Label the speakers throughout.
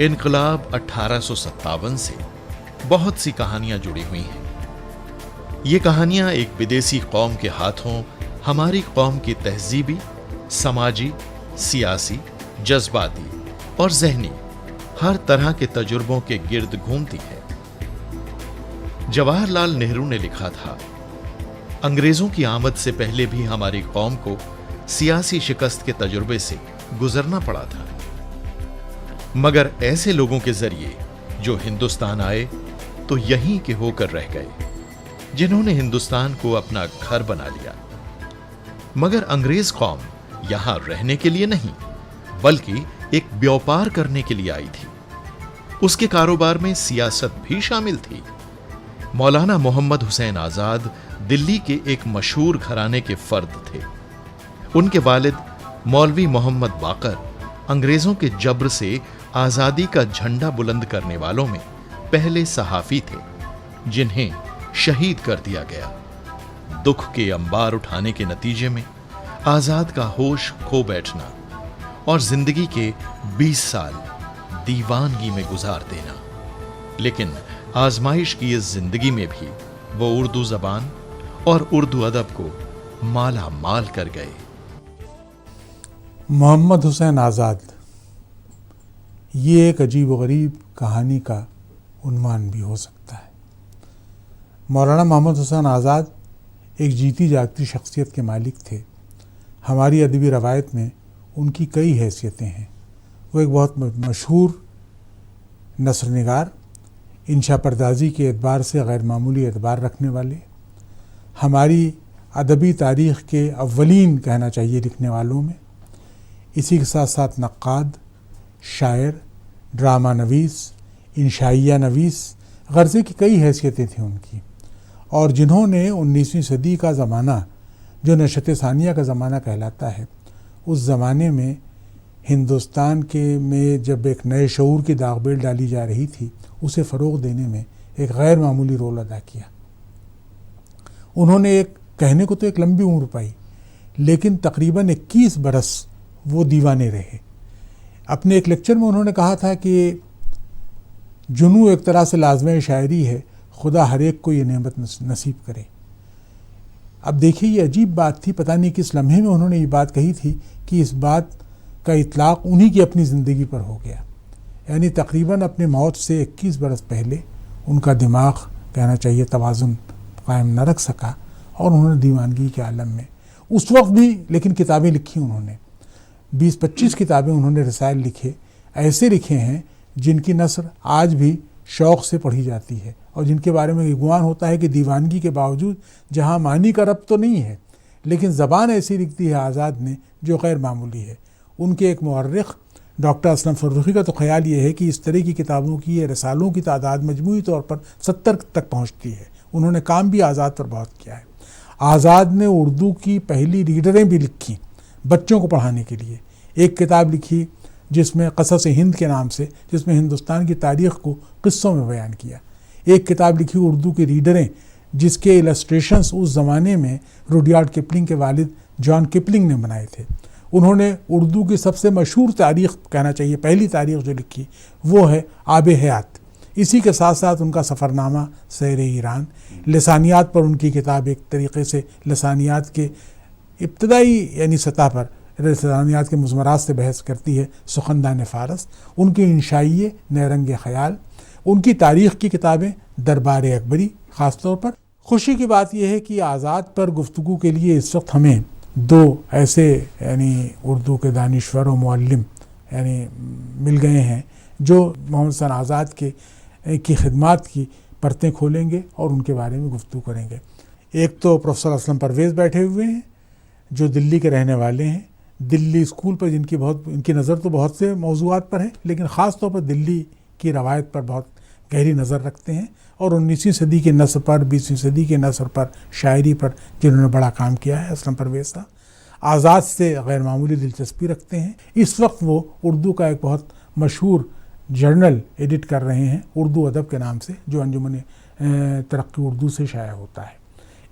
Speaker 1: انقلاب 1857 سے بہت سی کہانیاں جڑی ہوئی ہیں۔ یہ کہانیاں ایک بدیسی قوم کے ہاتھوں ہماری قوم کی تہذیبی، سماجی، سیاسی، جذباتی اور ذہنی ہر طرح کے تجربوں کے گرد گھومتی ہے۔ جواہر لال نہرو نے لکھا تھا، انگریزوں کی آمد سے پہلے بھی ہماری قوم کو سیاسی شکست کے تجربے سے گزرنا پڑا تھا، مگر ایسے لوگوں کے ذریعے جو ہندوستان آئے تو یہیں کے ہو کر رہ گئے، جنہوں نے ہندوستان کو اپنا گھر بنا لیا۔ مگر انگریز قوم یہاں رہنے کے لیے نہیں بلکہ ایک بیوپار کرنے کے لیے آئی تھی۔ اس کے کاروبار میں سیاست بھی شامل تھی۔ مولانا محمد حسین آزاد دلی کے ایک مشہور گھرانے کے فرد تھے۔ ان کے والد مولوی محمد باقر انگریزوں کے جبر سے آزادی کا جھنڈا بلند کرنے والوں میں پہلے صحافی تھے، جنہیں شہید کر دیا گیا۔ دکھ کے انبار اٹھانے کے نتیجے میں آزاد کا ہوش کھو بیٹھنا اور زندگی کے 20 سال دیوانگی میں گزار دینا، لیکن آزمائش کی اس زندگی میں بھی وہ اردو زبان اور اردو ادب کو مالا مال کر گئے۔
Speaker 2: محمد حسین آزاد، یہ ایک عجیب و غریب کہانی کا عنوان بھی ہو سکتا ہے۔ مولانا محمد حسین آزاد ایک جیتی جاگتی شخصیت کے مالک تھے۔ ہماری ادبی روایت میں ان کی کئی حیثیتیں ہیں۔ وہ ایک بہت مشہور نثر نگار، انشا پردازی کے اعتبار سے غیر معمولی اعتبار رکھنے والے، ہماری ادبی تاریخ کے اولین کہنا چاہیے لکھنے والوں میں، اسی کے ساتھ ساتھ نقاد، شاعر، ڈرامہ نویس، انشائیہ نویس، غرضے کی کئی حیثیتیں تھیں ان کی، اور جنہوں نے 19ویں صدی کا زمانہ جو نشأت ثانیہ کا زمانہ کہلاتا ہے، اس زمانے میں ہندوستان میں جب ایک نئے شعور کی داغ بیل ڈالی جا رہی تھی، اسے فروغ دینے میں ایک غیر معمولی رول ادا کیا۔ انہوں نے کہنے کو تو ایک لمبی عمر پائی، لیکن تقریباً 21 برس وہ دیوانے رہے۔ اپنے ایک لیکچر میں انہوں نے کہا تھا کہ جنوں ایک طرح سے لازمہ شاعری ہے، خدا ہر ایک کو یہ نعمت نصیب کرے۔ اب دیکھیے، یہ عجیب بات تھی، پتہ نہیں کس لمحے میں انہوں نے یہ بات کہی تھی کہ اس بات کا اطلاق انہی کی اپنی زندگی پر ہو گیا۔ یعنی تقریباً اپنے موت سے 21 برس پہلے ان کا دماغ کہنا چاہیے توازن قائم نہ رکھ سکا، اور انہوں نے دیوانگی کے عالم میں اس وقت بھی لیکن کتابیں لکھی۔ انہوں نے 20-25 کتابیں انہوں نے رسائل لکھے، ایسے لکھے ہیں جن کی نثر آج بھی شوق سے پڑھی جاتی ہے، اور جن کے بارے میں یہ گمان ہوتا ہے کہ دیوانگی کے باوجود جہاں معنی کا ربط تو نہیں ہے، لیکن زبان ایسی لکھتی ہے آزاد نے جو غیر معمولی ہے۔ ان کے ایک مورخ ڈاکٹر اسلم فرخی کا تو خیال یہ ہے کہ اس طرح کی کتابوں کی یا رسالوں کی تعداد مجموعی طور پر 70 تک پہنچتی ہے۔ انہوں نے کام بھی آزاد پر بہت کیا ہے۔ آزاد نے اردو کی پہلی ریڈریں بھی لکھی بچوں کو پڑھانے کے لیے۔ ایک کتاب لکھی جس میں قصص ہند کے نام سے، جس میں ہندوستان کی تاریخ کو قصوں میں بیان کیا۔ ایک کتاب لکھی اردو کی ریڈریں، جس کے السٹریشنز اس زمانے میں روڈیارڈ کپلنگ کے والد جان کپلنگ نے بنائے تھے۔ انہوں نے اردو کی سب سے مشہور تاریخ کہنا چاہیے، پہلی تاریخ جو لکھی وہ ہے آب حیات۔ اسی کے ساتھ ساتھ ان کا سفر نامہ سیر ایران، لسانیات پر ان کی کتاب ایک طریقے سے لسانیات کے ابتدائی یعنی سطح پر لسانیات کے مضمرات سے بحث کرتی ہے، سخندان فارس۔ ان کی انشائیے نیرنگ خیال، ان کی تاریخ کی کتابیں دربار اکبری۔ خاص طور پر خوشی کی بات یہ ہے کہ آزاد پر گفتگو کے لیے اس وقت ہمیں دو ایسے یعنی اردو کے دانشور و معلم یعنی مل گئے ہیں جو محمد حسین آزاد کی خدمات کی پرتیں کھولیں گے اور ان کے بارے میں گفتگو کریں گے۔ ایک تو پروفیسر اسلم پرویز بیٹھے ہوئے ہیں جو دلی کے رہنے والے ہیں، دلی اسکول پر ان کی نظر تو بہت سے موضوعات پر ہے، لیکن خاص طور پر دلی کی روایت پر بہت گہری نظر رکھتے ہیں، اور 19ویں صدی کے نثر پر، 20ویں صدی کے نثر پر، شاعری پر جنہوں نے بڑا کام کیا ہے، اسلم پرویز صاحب آزاد سے غیر معمولی دلچسپی رکھتے ہیں۔ اس وقت وہ اردو کا ایک بہت مشہور جرنل ایڈٹ کر رہے ہیں اردو ادب کے نام سے، جو انجمن ترقی اردو سے شائع ہوتا ہے۔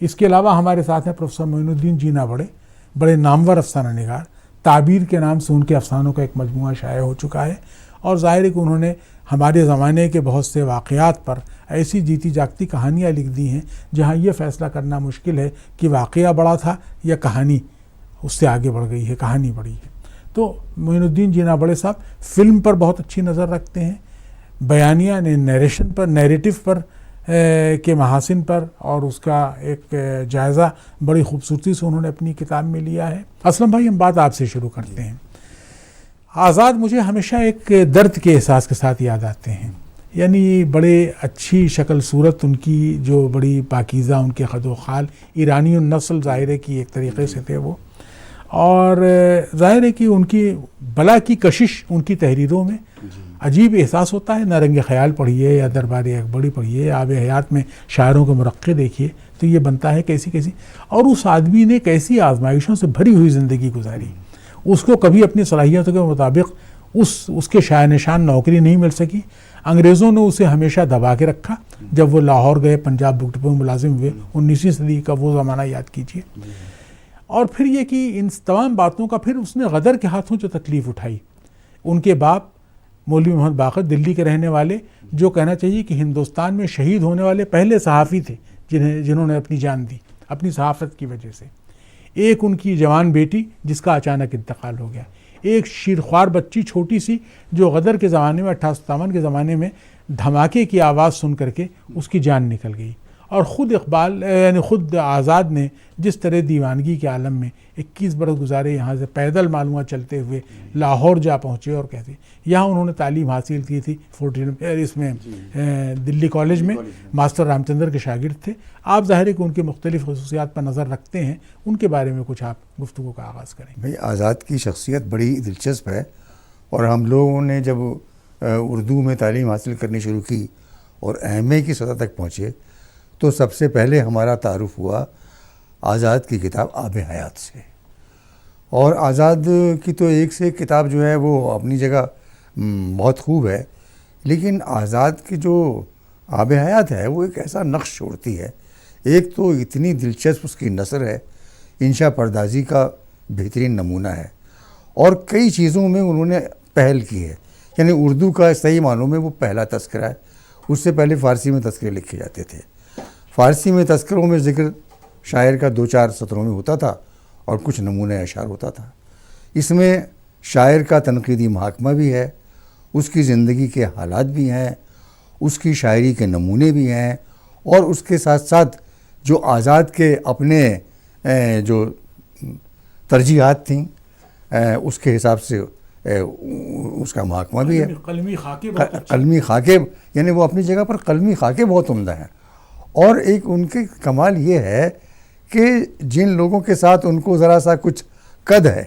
Speaker 2: اس کے علاوہ ہمارے ساتھ ہیں پروفیسر معین الدین جینا بڑے نامور افسانہ نگار، تعبیر کے نام سے ان کے افسانوں کا ایک مجموعہ شائع ہو چکا ہے، اور ظاہر ہے کہ انہوں نے ہمارے زمانے کے بہت سے واقعات پر ایسی جیتی جاگتی کہانیاں لکھ دی ہیں جہاں یہ فیصلہ کرنا مشکل ہے کہ واقعہ بڑا تھا یا کہانی اس سے آگے بڑھ گئی ہے، کہانی بڑی ہے۔ تو معین الدین جینا بڑے صاحب فلم پر بہت اچھی نظر رکھتے ہیں، بیانیہ نیریشن پر، نیریٹو پر کے محاسن پر، اور اس کا ایک جائزہ بڑی خوبصورتی سے انہوں نے اپنی کتاب میں لیا ہے۔ اسلم بھائی، ہم بات آپ سے شروع کرتے ہیں۔ آزاد مجھے ہمیشہ ایک درد کے احساس کے ساتھ یاد آتے ہیں، یعنی بڑے اچھی شکل صورت ان کی، جو بڑی پاکیزہ ان کے خد و خال، ایرانی النسل ظاہر ہے کہ ایک طریقے سے تھے وہ، اور ظاہر ہے کہ ان کی بلا کی کشش ان کی تحریروں میں عجیب احساس ہوتا ہے۔ نارنگ خیال پڑھیے یا دربار اکبری پڑھیے، آب حیات میں شاعروں کے مرقع دیکھیے، تو یہ بنتا ہے کیسی کیسی، اور اس آدمی نے کیسی آزمائشوں سے بھری ہوئی زندگی گزاری۔ اس کو کبھی اپنی صلاحیتوں کے مطابق اس کے شاع نشان نوکری نہیں مل سکی، انگریزوں نے اسے ہمیشہ دبا کے رکھا۔ جب وہ لاہور گئے، پنجاب بک ڈپو میں ملازم ہوئے، 19ویں صدی کا وہ زمانہ یاد کیجیے۔ اور پھر یہ کہ ان تمام باتوں کا پھر اس نے غدر کے ہاتھوں جو تکلیف اٹھائی، ان کے باپ مولوی محمد باقر دلی کے رہنے والے، جو کہنا چاہیے کہ ہندوستان میں شہید ہونے والے پہلے صحافی تھے جنہوں نے اپنی جان دی اپنی صحافت کی وجہ سے۔ ایک ان کی جوان بیٹی جس کا اچانک انتقال ہو گیا، ایک شیرخوار بچی چھوٹی سی جو غدر کے زمانے میں 58 کے زمانے میں دھماکے کی آواز سن کر کے اس کی جان نکل گئی۔ اور خود اقبال یعنی خود آزاد نے جس طرح دیوانگی کے عالم میں 21 برس گزارے، یہاں سے پیدل معلومہ چلتے ہوئے لاہور جا پہنچے، اور کہتے یہاں انہوں نے تعلیم حاصل کی تھی اس میں دلی کالج میں، ماسٹر رام چندر کے شاگرد تھے۔ آپ ظاہر ہے کہ ان کے مختلف خصوصیات پر نظر رکھتے ہیں، ان کے بارے میں کچھ آپ گفتگو کا آغاز کریں۔
Speaker 3: بھائی، آزاد کی شخصیت بڑی دلچسپ ہے، اور ہم لوگوں نے جب اردو میں تعلیم حاصل کرنی شروع کی اور ایم اے کی سطح تک پہنچے تو سب سے پہلے ہمارا تعارف ہوا آزاد کی کتاب آب حیات سے۔ اور آزاد کی تو ایک سے ایک کتاب جو ہے وہ اپنی جگہ بہت خوب ہے، لیکن آزاد کی جو آب حیات ہے وہ ایک ایسا نقش چھوڑتی ہے۔ ایک تو اتنی دلچسپ اس کی نثر ہے، انشا پردازی کا بہترین نمونہ ہے، اور کئی چیزوں میں انہوں نے پہل کی ہے، یعنی اردو کا صحیح معنوں میں وہ پہلا تذکرہ ہے۔ اس سے پہلے فارسی میں تذکرے لکھے جاتے تھے۔ فارسی میں تذکروں میں ذکر شاعر کا 2-4 سطروں میں ہوتا تھا اور کچھ نمونہ اشعار ہوتا تھا۔ اس میں شاعر کا تنقیدی محاکمہ بھی ہے، اس کی زندگی کے حالات بھی ہیں، اس کی شاعری کے نمونے بھی ہیں، اور اس کے ساتھ ساتھ جو آزاد کے اپنے جو ترجیحات تھیں اس کے حساب سے اس کا محاکمہ بھی ہے۔ قلمی خاکے یعنی وہ اپنی جگہ پر قلمی خاکے بہت عمدہ ہیں۔ اور ایک ان کے کمال یہ ہے کہ جن لوگوں کے ساتھ ان کو ذرا سا کچھ قد ہے،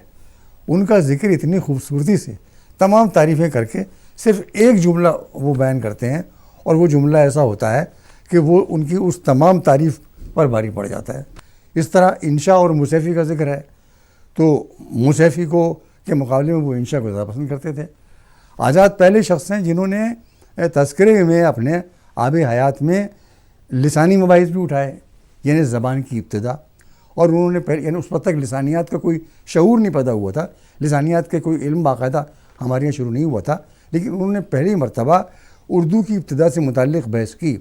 Speaker 3: ان کا ذکر اتنی خوبصورتی سے تمام تعریفیں کر کے صرف ایک جملہ وہ بیان کرتے ہیں، اور وہ جملہ ایسا ہوتا ہے کہ وہ ان کی اس تمام تعریف پر بھاری پڑ جاتا ہے۔ اس طرح انشاء اور موسیفی کا ذکر ہے تو موسیفی کو کے مقابلے میں وہ انشاء کو زیادہ پسند کرتے تھے۔ آزاد پہلے شخص ہیں جنہوں نے تذکرے میں اپنے آب حیات میں لسانی مباحث بھی اٹھائے، یعنی زبان کی ابتدا، اور انہوں نے یعنی اس وقت تک لسانیات کا کوئی شعور نہیں پیدا ہوا تھا، لسانیات کا کوئی علم باقاعدہ ہمارے یہاں شروع نہیں ہوا تھا، لیکن انہوں نے پہلی مرتبہ اردو کی ابتدا سے متعلق بحث کی۔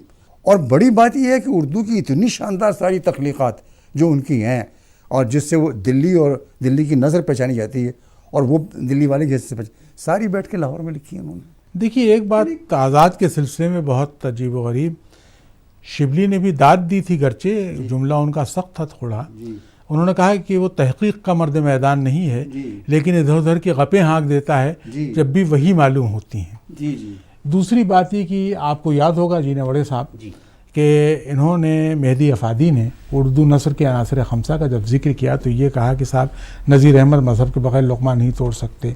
Speaker 3: اور بڑی بات یہ ہے کہ اردو کی اتنی شاندار ساری تخلیقات جو ان کی ہیں، اور جس سے وہ دلی اور دلی کی نظر پہچانی جاتی ہے، اور وہ دلی والے جیسے ساری بیٹھ کے لاہور میں لکھی ہیں انہوں نے۔
Speaker 2: دیکھیے، ایک بات آزاد کے سلسلے میں بہت عجیب و غریب، شبلی نے بھی داد دی تھی، گرچہ جملہ ان کا سخت تھا تھوڑا۔ انہوں نے کہا کہ وہ تحقیق کا مرد میدان نہیں ہے، لیکن ادھر ادھر کی غپیں ہانک دیتا ہے جب بھی وہی معلوم ہوتی ہیں۔ دوسری بات یہ کہ آپ کو یاد ہوگا جینا بڑے صاحب کہ انہوں نے مہدی افادی نے اردو نثر کے عناصر خمسہ کا جب ذکر کیا تو یہ کہا کہ صاحب نذیر احمد مذہب کے بغیر لقمہ نہیں توڑ سکتے۔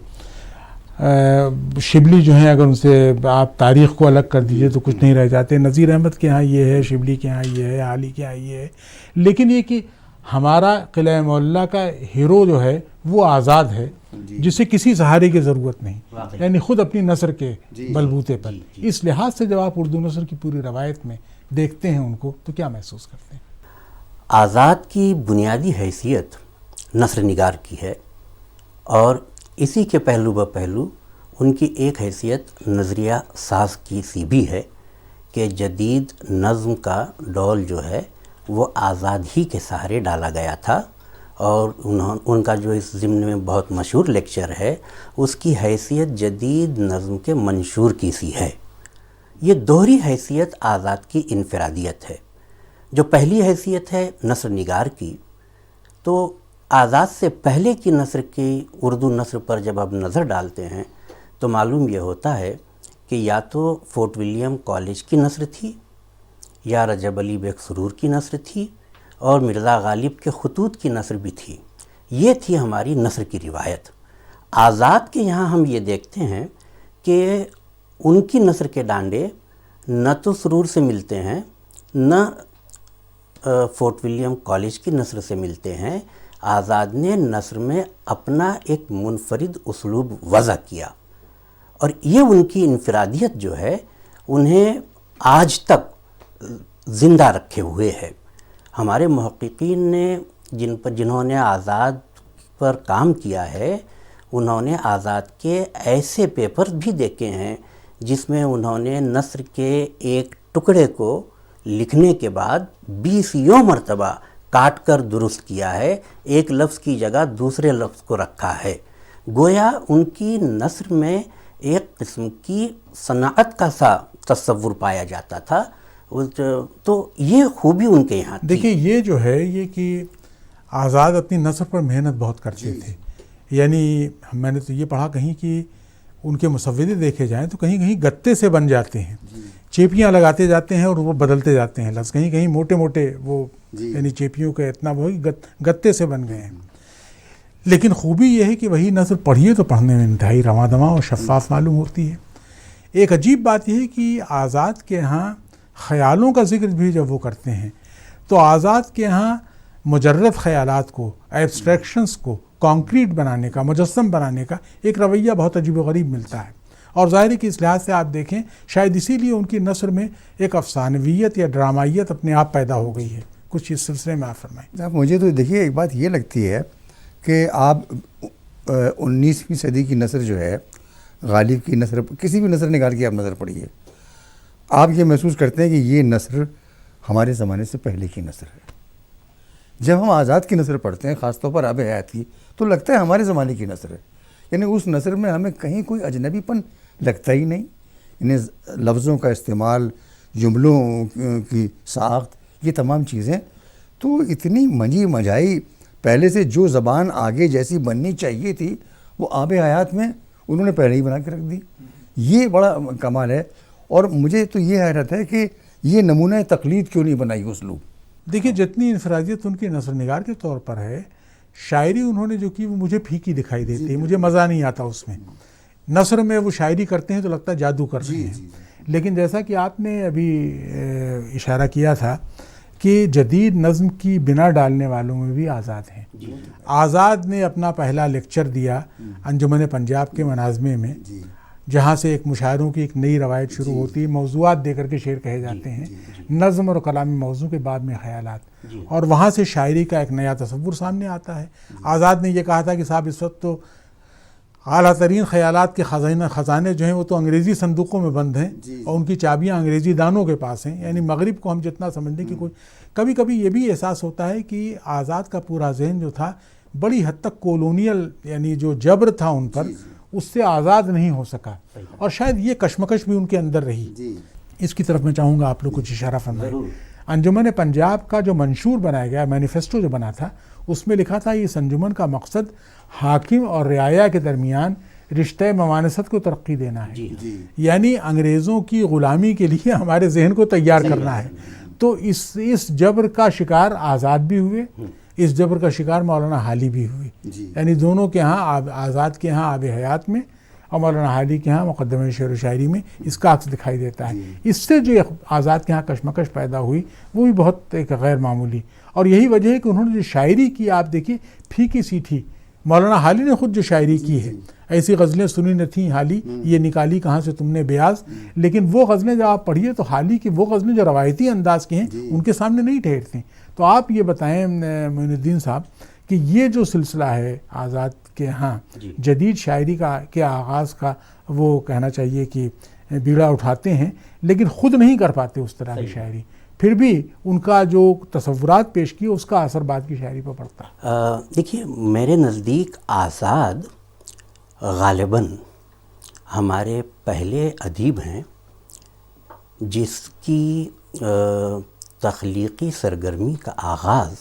Speaker 2: شبلی جو ہیں اگر ان سے آپ تاریخ کو الگ کر دیجئے تو کچھ نہیں رہ جاتے۔ نذیر احمد کے ہاں یہ ہے، شبلی کے ہاں یہ ہے، عالی کے ہاں یہ ہے، لیکن یہ کہ ہمارا قلعہ معلیٰ کا ہیرو جو ہے وہ آزاد ہے، جسے کسی سہارے کی ضرورت نہیں، یعنی خود اپنی نثر کے بلبوتے پر۔ اس لحاظ سے جب آپ اردو نثر کی پوری روایت میں دیکھتے ہیں ان کو تو کیا محسوس کرتے ہیں؟
Speaker 4: آزاد کی بنیادی حیثیت نثر نگار کی ہے، اور اسی کے پہلو بہ پہلو ان کی ایک حیثیت نظریہ ساز کی سی بھی ہے کہ جدید نظم کا ڈول جو ہے وہ آزاد ہی کے سہارے ڈالا گیا تھا، اور ان کا جو اس ضمن میں بہت مشہور لیکچر ہے اس کی حیثیت جدید نظم کے منشور کی سی ہے۔ یہ دوہری حیثیت آزاد کی انفرادیت ہے۔ جو پہلی حیثیت ہے نثر نگار کی، تو آزاد سے پہلے کی نثر کی اردو نثر پر جب آپ نظر ڈالتے ہیں تو معلوم یہ ہوتا ہے کہ یا تو فورٹ ولیم کالج کی نثر تھی، یا رجب علی بیگ سرور کی نثر تھی، اور مرزا غالب کے خطوط کی نثر بھی تھی۔ یہ تھی ہماری نثر کی روایت۔ آزاد کے یہاں ہم یہ دیکھتے ہیں کہ ان کی نثر کے ڈانڈے نہ تو سرور سے ملتے ہیں، نہ فورٹ ولیم کالج کی نثر سے ملتے ہیں۔ آزاد نے نثر میں اپنا ایک منفرد اسلوب وضع کیا، اور یہ ان کی انفرادیت جو ہے انہیں آج تک زندہ رکھے ہوئے ہے۔ ہمارے محققین نے جنہوں نے آزاد پر کام کیا ہے، انہوں نے آزاد کے ایسے پیپرز بھی دیکھے ہیں جس میں انہوں نے نثر کے ایک ٹکڑے کو لکھنے کے بعد 20 مرتبہ کاٹ کر درست کیا ہے، ایک لفظ کی جگہ دوسرے لفظ کو رکھا ہے۔ گویا ان کی نثر میں ایک قسم کی صنعت کا سا تصور پایا جاتا تھا، تو یہ خوبی ان کے یہاں تھی۔
Speaker 2: دیکھیے یہ جو ہے یہ کہ آزاد اپنی نثر پر محنت بہت کرتے تھے، یعنی میں نے تو یہ پڑھا کہیں کہ ان کے مسودے دیکھے جائیں تو کہیں کہیں گتے سے بن جاتے ہیں، چیپیاں لگاتے جاتے ہیں اور وہ بدلتے جاتے ہیں لفظ، کہیں کہیں موٹے موٹے وہ یعنی چیپیوں کا اتنا وہ گتے سے بن گئے ہیں۔ لیکن خوبی یہ ہے کہ وہی نثر پڑھیے تو پڑھنے میں انتہائی رواں دواں اور شفاف معلوم ہوتی ہے۔ ایک عجیب بات یہ ہے کہ آزاد کے ہاں خیالوں کا ذکر بھی جب وہ کرتے ہیں تو آزاد کے ہاں مجرد خیالات کو، ایبسٹریکشنز کو کانکریٹ بنانے کا، مجسم بنانے کا ایک رویہ بہت عجیب و غریب ملتا ہے، اور ظاہر ہے کہ اس لحاظ سے آپ دیکھیں شاید اسی لیے ان کی نثر میں ایک افسانویت یا ڈرامائیت اپنے آپ پیدا ہو گئی ہے۔ کچھ اس سلسلے میں آپ فرمائیں۔
Speaker 3: مجھے تو دیکھیے ایک بات یہ لگتی ہے کہ آپ 19ویں صدی کی نثر جو ہے، غالب کی نثر، کسی بھی نثر نگار کی آپ نظر پڑھیے، آپ یہ محسوس کرتے ہیں کہ یہ نثر ہمارے زمانے سے پہلے کی نثر ہے۔ جب ہم آزاد کی نثر پڑھتے ہیں، خاص طور پر آب حیات کی، تو لگتا ہے ہمارے زمانے کی نثر ہے، یعنی اس نثر میں ہمیں کہیں کوئی اجنبی پن لگتا ہی نہیں، یعنی لفظوں کا استعمال، جملوں کی ساخت، یہ تمام چیزیں تو اتنی منجی مجائی پہلے سے جو زبان آگے جیسی بننی چاہیے تھی وہ آب حیات میں انہوں نے پہلے ہی بنا کے رکھ دی۔ یہ بڑا کمال ہے، اور مجھے تو یہ حیرت ہے کہ یہ نمونہ تقلید کیوں نہیں بنائی اسلوب۔
Speaker 2: دیکھیے جتنی انفرادیت ان کی نثر نگار کے طور پر ہے، شاعری انہوں نے جو کی وہ مجھے پھیکی دکھائی دیتی ہے، مجھے مزہ نہیں آتا اس میں۔ نثر میں وہ شاعری کرتے ہیں تو لگتا ہے جادو کر رہے ہیں، لیکن جیسا کہ آپ نے ابھی اشارہ کیا تھا کہ جدید نظم کی بنا ڈالنے والوں میں بھی آزاد ہیں۔ آزاد نے اپنا پہلا لیکچر دیا انجمن پنجاب کے مناظمے میں، جہاں سے ایک مشاعروں کی ایک نئی روایت شروع ہوتی ہے، موضوعات دے کر کے شعر کہے جاتے ہیں، نظم اور کلامی موضوع کے بعد میں خیالات، اور وہاں سے شاعری کا ایک نیا تصور سامنے آتا ہے۔ آزاد نے یہ کہا تھا کہ صاحب اس وقت تو اعلیٰ ترین خیالات کے خزانے جو ہیں وہ تو انگریزی صندوقوں میں بند ہیں، اور ان کی چابیاں انگریزی دانوں کے پاس ہیں، یعنی مغرب کو ہم جتنا سمجھنے کی کوئی، کبھی کبھی یہ بھی احساس ہوتا ہے کہ آزاد کا پورا ذہن جو تھا بڑی حد تک کولونیل، یعنی جو جبر تھا ان پر، اس سے آزاد نہیں ہو سکا، اور شاید یہ کشمکش بھی ان کے اندر رہی۔ اس کی طرف میں چاہوں گا آپ لوگ کچھ اشارہ فرمائیں۔ انجمن پنجاب کا جو منشور بنایا گیا، مینیفیسٹو جو بنا تھا، اس میں لکھا تھا اس انجمن کا مقصد حاکم اور رعایا کے درمیان رشتہ ممانست کو ترقی دینا ہے، یعنی انگریزوں کی غلامی کے لیے ہمارے ذہن کو تیار کرنا ہے۔ تو اس جبر کا شکار آزاد بھی ہوئے، اس جبر کا شکار مولانا حالی بھی ہوئے، یعنی دونوں کے ہاں، آزاد کے ہاں آب حیات میں اور مولانا حالی کے ہاں مقدمہ شعر و شاعری میں اس کا عکس دکھائی دیتا ہے۔ اس سے جو آزاد کے ہاں کشمکش پیدا ہوئی وہ بھی بہت ایک غیر معمولی، اور یہی وجہ ہے کہ انہوں نے جو شاعری کی آپ دیکھیے پھیکی سی تھی۔ مولانا حالی نے خود جو شاعری کی ہے، ایسی غزلیں سنی نہ تھیں حالی، یہ نکالی کہاں سے تم نے بیاض، لیکن وہ غزلیں جب آپ پڑھیے تو حالی کی وہ غزلیں جو روایتی انداز کی ہیں ان کے سامنے نہیں ٹھہرتی۔ تو آپ یہ بتائیں معین الدین صاحب کہ یہ جو سلسلہ ہے آزاد کے ہاں جدید شاعری کے آغاز کا، وہ کہنا چاہیے کہ بیڑا اٹھاتے ہیں، لیکن خود نہیں کر پاتے اس طرح کی شاعری، پھر بھی ان کا جو تصورات پیش کیے اس کا اثر بعد کی شاعری پر پڑتا ہے۔
Speaker 4: دیکھیے میرے نزدیک آزاد غالباً ہمارے پہلے ادیب ہیں جس کی تخلیقی سرگرمی کا آغاز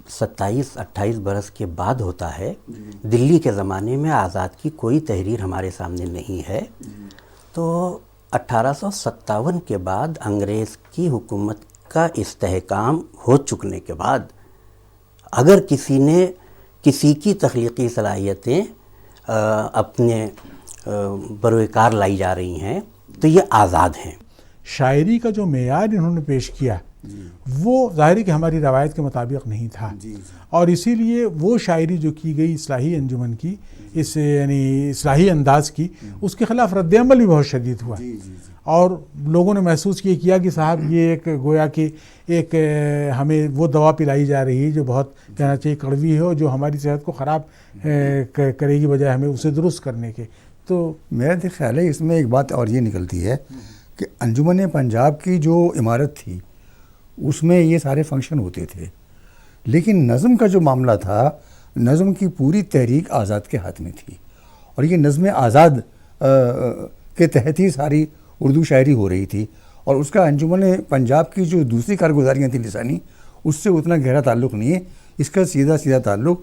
Speaker 4: 27-28 برس کے بعد ہوتا ہے۔ دلی کے زمانے میں آزاد کی کوئی تحریر ہمارے سامنے نہیں ہے، تو 1857 کے بعد انگریز کی حکومت کا استحکام ہو چکنے کے بعد اگر کسی کی تخلیقی صلاحیتیں اپنے بروئے کار لائی جا رہی ہیں تو یہ آزاد ہیں۔
Speaker 2: شاعری کا جو معیار انہوں نے پیش کیا وہ ظاہر ہے کہ ہماری روایت کے مطابق نہیں تھا، اور اسی لیے وہ شاعری جو کی گئی اصلاحی انجمن کی، اس یعنی اصلاحی انداز کی، اس کے خلاف رد عمل بھی بہت شدید ہوا، اور لوگوں نے محسوس کیا کہ صاحب یہ ایک گویا کہ ایک ہمیں وہ دوا پلائی جا رہی ہے جو بہت کہنا چاہیے کڑوی ہے اور جو ہماری صحت کو خراب کرے گی بجائے ہمیں اسے درست کرنے کے۔ تو
Speaker 3: میرا خیال ہے اس میں ایک بات اور یہ نکلتی ہے کہ انجمن پنجاب کی جو عمارت تھی اس میں یہ سارے فنکشن ہوتے تھے، لیکن نظم کا جو معاملہ تھا، نظم کی پوری تحریک آزاد کے ہاتھ میں تھی، اور یہ نظم آزاد کے تحت ہی ساری اردو شاعری ہو رہی تھی، اور اس کا انجمن پنجاب کی جو دوسری کارگزاریاں تھیں لسانی، اس سے اتنا گہرا تعلق نہیں ہے۔ اس کا سیدھا تعلق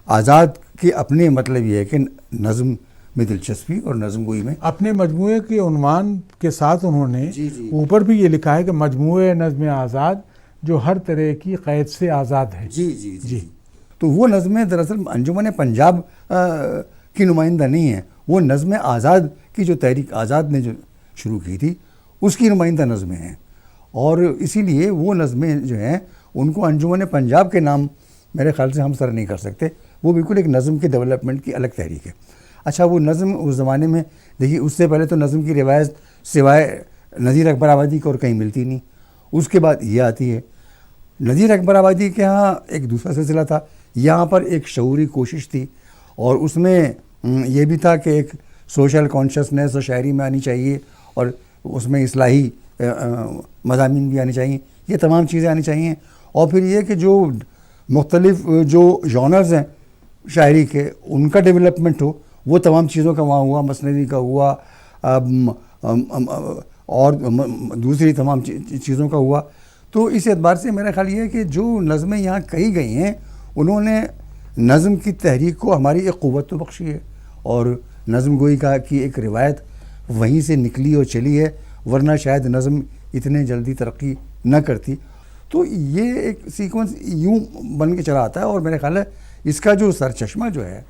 Speaker 3: آزاد کے اپنے مطلب یہ ہے کہ نظم میں دلچسپی اور نظم گوئی میں
Speaker 2: اپنے مجموعے کے عنوان کے ساتھ انہوں نے اوپر بھی یہ لکھا ہے کہ مجموعہ نظم آزاد جو ہر طرح کی قید سے آزاد ہے۔
Speaker 3: جی تو وہ نظمیں دراصل انجمن پنجاب کی نمائندہ نہیں ہیں، وہ نظم آزاد کی جو تحریک آزاد نے جو شروع کی تھی اس کی نمائندہ نظمیں ہیں، اور اسی لیے وہ نظمیں جو ہیں ان کو انجمن پنجاب کے نام میرے خیال سے ہم سر نہیں کر سکتے، وہ بالکل ایک نظم کی ڈیولپمنٹ کی الگ تحریک ہے۔ اچھا، وہ نظم اس زمانے میں دیکھیے، اس سے پہلے تو نظم کی روایت سوائے نذیر اکبر آبادی کو اور کہیں ملتی نہیں، اس کے بعد یہ آتی ہے۔ نذیر اکبر آبادی کے ہاں ایک دوسرا سلسلہ تھا، یہاں پر ایک شعوری کوشش تھی، اور اس میں یہ بھی تھا کہ ایک سوشل کانشسنس اور شاعری میں آنی چاہیے، اور اس میں اصلاحی مضامین بھی آنے چاہیے، یہ تمام چیزیں آنی چاہیے، اور پھر یہ کہ جو مختلف جو جانرز ہیں شاعری کے ان کا ڈیولپمنٹ ہو، وہ تمام چیزوں کا وہاں ہوا، مثنوی کا ہوا اور دوسری تمام چیزوں کا ہوا۔ تو اس اعتبار سے میرا خیال یہ ہے کہ جو نظمیں یہاں کہی گئی ہیں انہوں نے نظم کی تحریک کو ہماری ایک قوت تو بخشی ہے، اور نظم گوئی کی ایک روایت وہیں سے نکلی اور چلی ہے، ورنہ شاید نظم اتنے جلدی ترقی نہ کرتی۔ تو یہ ایک سیکوینس یوں بن کے چلا آتا ہے، اور میرے خیال ہے اس کا جو سرچشمہ جو ہے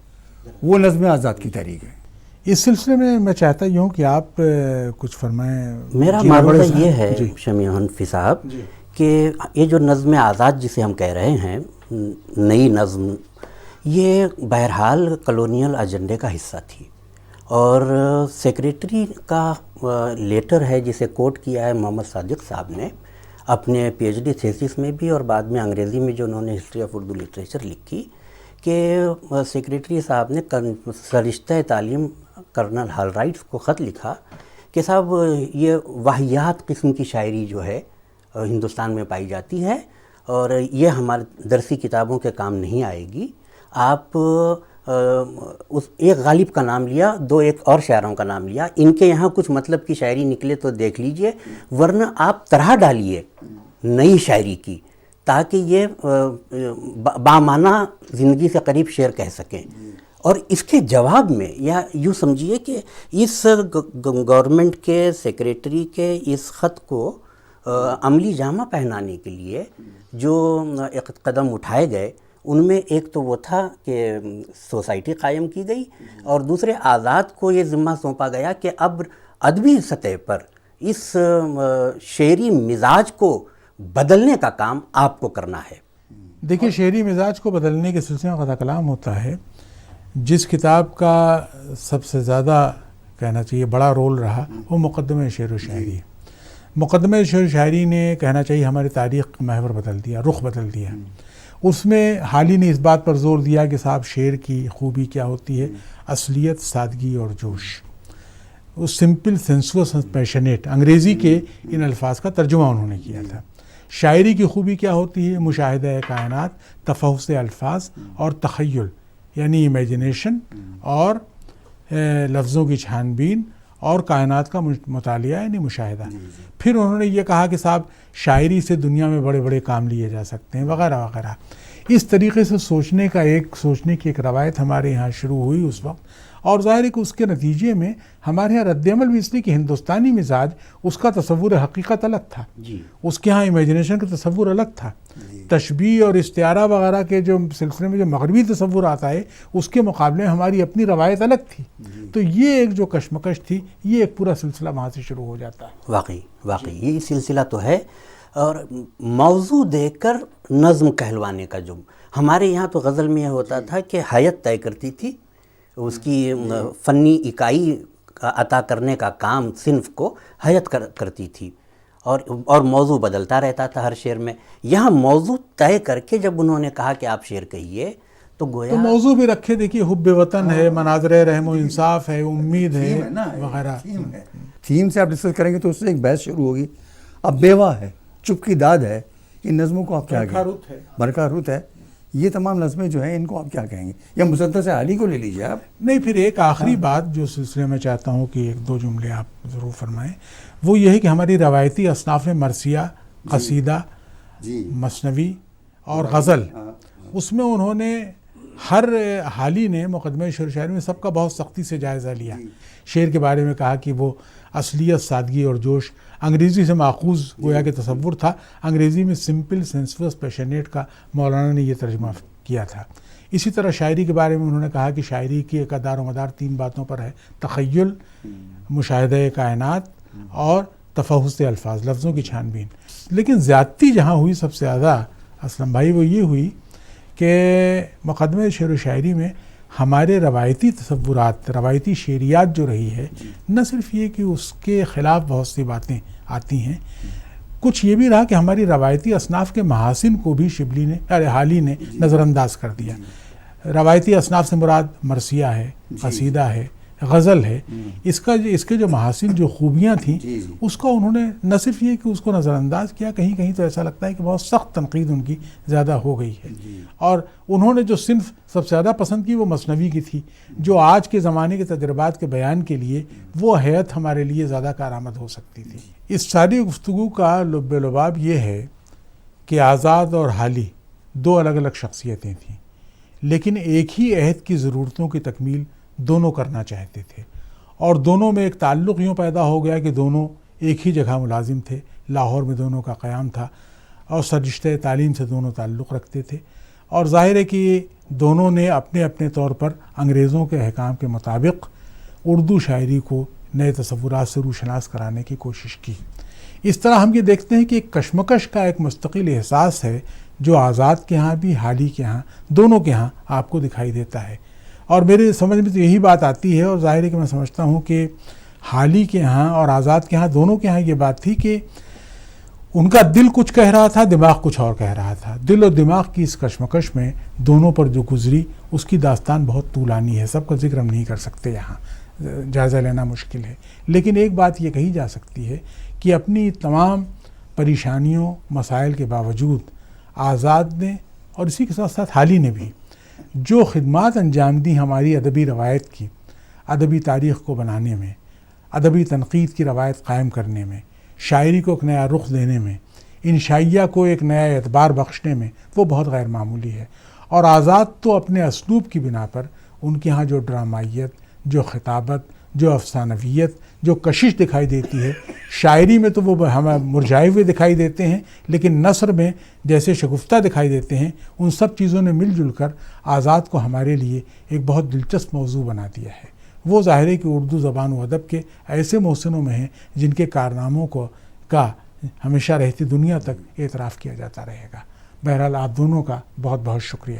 Speaker 3: وہ نظم آزاد کی تحریک ہے۔
Speaker 2: اس سلسلے میں میں چاہتا ہوں کہ آپ کچھ فرمائیں۔
Speaker 4: میرا معروضہ یہ ہے شمیع حنفی صاحب کہ یہ جو نظم آزاد جسے ہم کہہ رہے ہیں، نئی نظم، یہ بہرحال کلونیل ایجنڈے کا حصہ تھی، اور سیکریٹری کا لیٹر ہے جسے کوٹ کیا ہے محمد صادق صاحب نے اپنے پی ایچ ڈی تھیسس میں بھی، اور بعد میں انگریزی میں جو انہوں نے ہسٹری آف اردو لٹریچر لکھی، کہ سیکریٹری صاحب نے سرشتہ تعلیم کرنل ہال رائٹس کو خط لکھا کہ صاحب یہ واہیات قسم کی شاعری جو ہے ہندوستان میں پائی جاتی ہے، اور یہ ہمارے درسی کتابوں کے کام نہیں آئے گی۔ آپ اس ایک غالب کا نام لیا، ایک اور شاعروں کا نام لیا، ان کے یہاں کچھ مطلب کی شاعری نکلے تو دیکھ لیجئے، ورنہ آپ طرح ڈالیے نئی شاعری کی تاکہ یہ بامعنی زندگی سے قریب شعر کہہ سکیں۔ اور اس کے جواب میں، یا یوں سمجھیے کہ اس گورنمنٹ کے سیکریٹری کے اس خط کو عملی جامہ پہنانے کے لیے جو قدم اٹھائے گئے، ان میں ایک تو وہ تھا کہ سوسائٹی قائم کی گئی، اور دوسرے آزاد کو یہ ذمہ سونپا گیا کہ اب ادبی سطح پر اس شعری مزاج کو بدلنے کا کام آپ کو کرنا ہے۔
Speaker 2: دیکھیے، شعری مزاج کو بدلنے کے سلسلے میں قضا کلام ہوتا ہے، جس کتاب کا سب سے زیادہ کہنا چاہیے بڑا رول رہا وہ مقدمہ شعر و شاعری ہے۔ مقدمہ شعر و شاعری نے کہنا چاہیے ہماری تاریخ کا محور بدل دیا، رخ بدل دیا۔ اس میں حالی نے اس بات پر زور دیا کہ صاحب شعر کی خوبی کیا ہوتی ہے، اصلیت، سادگی اور جوش. وہ سمپل، سینسوس، پیشنیٹ، انگریزی کے ان الفاظ کا ترجمہ انہوں نے کیا تھا. شاعری کی خوبی کیا ہوتی ہے، مشاہدہ کائنات، تفحص الفاظ اور تخیل یعنی امیجنیشن اور لفظوں کی چھان بین اور کائنات کا مطالعہ یعنی مشاہدہ. پھر انہوں نے یہ کہا کہ صاحب شاعری سے دنیا میں بڑے بڑے کام لیے جا سکتے ہیں وغیرہ وغیرہ. اس طریقے سے سوچنے کی ایک روایت ہمارے یہاں شروع ہوئی اس وقت، اور ظاہر ہے کہ اس کے نتیجے میں ہمارے یہاں رد عمل بھی اس لیے کہ ہندوستانی مزاج اس کا تصور حقیقت الگ تھا، اس کے ہاں امیجنیشن کا تصور الگ تھا. تشبیہ اور استعارہ وغیرہ کے جو سلسلے میں جو مغربی تصور آتا ہے اس کے مقابلے میں ہماری اپنی روایت الگ تھی. تو یہ ایک جو کشمکش تھی، یہ ایک پورا سلسلہ وہاں سے شروع ہو جاتا ہے.
Speaker 4: واقعی یہ سلسلہ تو ہے. اور موضوع دے کر نظم کہلوانے کا جو ہمارے یہاں تو غزل میں یہ ہوتا تھا کہ حیت طے کرتی تھی، اس کی فنی اکائی عطا کرنے کا کام صنف کو حیت کرتی تھی، اور موضوع بدلتا رہتا تھا ہر شعر میں. یہاں موضوع طے کر کے جب انہوں نے کہا کہ آپ شعر کہیے تو گویا
Speaker 2: تو موضوع بھی رکھے، دیکھیے حب وطن ہے، مناظر رحم و انصاف ہے، امید ہے وغیرہ.
Speaker 3: تھیم سے آپ ڈسکس کریں گے تو اس سے ایک بحث شروع ہوگی. اب بیوہ ہے، چپ کی داد ہے، ان نظموں کو آپ کیا کہیں گے؟ برقع رت ہے، یہ تمام نظمیں جو ہیں ان کو آپ کیا کہیں گے؟ یا مسدس علی کو لے لیجیے آپ.
Speaker 2: نہیں، پھر ایک آخری بات جو سلسلے میں چاہتا ہوں کہ ایک دو جملے آپ ضرور فرمائیں، وہ یہ ہے کہ ہماری روایتی اصناف مرثیہ، قصیدہ، مثنوی اور غزل، اس میں انہوں نے ہر حالی نے مقدمہ شعر و شاعری میں سب کا بہت سختی سے جائزہ لیا. شعر کے بارے میں کہا کہ وہ اصلیت، سادگی اور جوش انگریزی سے ماخوذ گویا کہ تصور تھا. انگریزی میں سمپل، سینسوس، پیشنیٹ کا مولانا نے یہ ترجمہ کیا تھا. اسی طرح شاعری کے بارے میں انہوں نے کہا کہ شاعری کی ایک دار و مدار 3 باتوں پر ہے: تخیل، مشاہدہ کائنات اور تفحص الفاظ، لفظوں کی چھان بین. لیکن زیادتی جہاں ہوئی سب سے زیادہ اسلم بھائی، وہ یہ ہوئی کہ مقدمہ شعر و شاعری میں ہمارے روایتی تصورات، روایتی شعریات جو رہی ہے، نہ صرف یہ کہ اس کے خلاف بہت سی باتیں آتی ہیں، کچھ یہ بھی رہا کہ ہماری روایتی اصناف کے محاسن کو بھی حالی نے نظر انداز کر دیا. روایتی اصناف سے مراد مرثیہ ہے، قصیدہ ہے، غزل ہے. اس کے جو محاسن، جو خوبیاں تھیں، اس کو انہوں نے نہ صرف یہ کہ اس کو نظر انداز کیا، کہیں کہیں تو ایسا لگتا ہے کہ بہت سخت تنقید ان کی زیادہ ہو گئی ہے. اور انہوں نے جو صنف سب سے زیادہ پسند کی وہ مثنوی کی تھی، جو آج کے زمانے کے تجربات کے بیان کے لیے وہ حیت ہمارے لیے زیادہ کارآمد ہو سکتی تھی. اس ساری گفتگو کا لب لباب یہ ہے کہ آزاد اور حالی 2 الگ الگ شخصیتیں تھیں، لیکن ایک ہی عہد کی ضرورتوں کی تکمیل دونوں کرنا چاہتے تھے، اور دونوں میں ایک تعلق یوں پیدا ہو گیا کہ دونوں ایک ہی جگہ ملازم تھے. لاہور میں دونوں کا قیام تھا اور سررشتہ تعلیم سے دونوں تعلق رکھتے تھے. اور ظاہر ہے کہ دونوں نے اپنے اپنے طور پر انگریزوں کے احکام کے مطابق اردو شاعری کو نئے تصورات سے روشناس کرانے کی کوشش کی. اس طرح ہم یہ دیکھتے ہیں کہ ایک کشمکش کا ایک مستقل احساس ہے جو آزاد کے ہاں بھی، حالی کے ہاں، دونوں کے ہاں آپ کو دکھائی دیتا ہے. اور میرے سمجھ میں تو یہی بات آتی ہے، اور ظاہر ہے کہ میں سمجھتا ہوں کہ حالی کے ہاں اور آزاد کے ہاں، دونوں کے ہاں یہ بات تھی کہ ان کا دل کچھ کہہ رہا تھا، دماغ کچھ اور کہہ رہا تھا. دل اور دماغ کی اس کشمکش میں دونوں پر جو گزری اس کی داستان بہت طولانی ہے، سب کا ذکر ہم نہیں کر سکتے، یہاں جائزہ لینا مشکل ہے. لیکن ایک بات یہ کہی جا سکتی ہے کہ اپنی تمام پریشانیوں، مسائل کے باوجود آزاد نے اور اسی کے ساتھ ساتھ حالی نے بھی جو خدمات انجام دی ہماری ادبی روایت کی، ادبی تاریخ کو بنانے میں، ادبی تنقید کی روایت قائم کرنے میں، شاعری کو ایک نیا رخ دینے میں، انشائیہ کو ایک نیا اعتبار بخشنے میں، وہ بہت غیر معمولی ہے. اور آزاد تو اپنے اسلوب کی بنا پر ان کے ہاں جو ڈرامائیت، جو خطابت، جو افسانویت، جو کشش دکھائی دیتی ہے، شاعری میں تو وہ ہمیں مرجھائے ہوئے دکھائی دیتے ہیں، لیکن نثر میں جیسے شگفتہ دکھائی دیتے ہیں. ان سب چیزوں نے مل جل کر آزاد کو ہمارے لیے ایک بہت دلچسپ موضوع بنا دیا ہے. وہ ظاہر ہے کہ اردو زبان و ادب کے ایسے محسنوں میں ہیں جن کے کارناموں کا ہمیشہ رہتی دنیا تک اعتراف کیا جاتا رہے گا. بہرحال آپ دونوں کا بہت بہت شکریہ.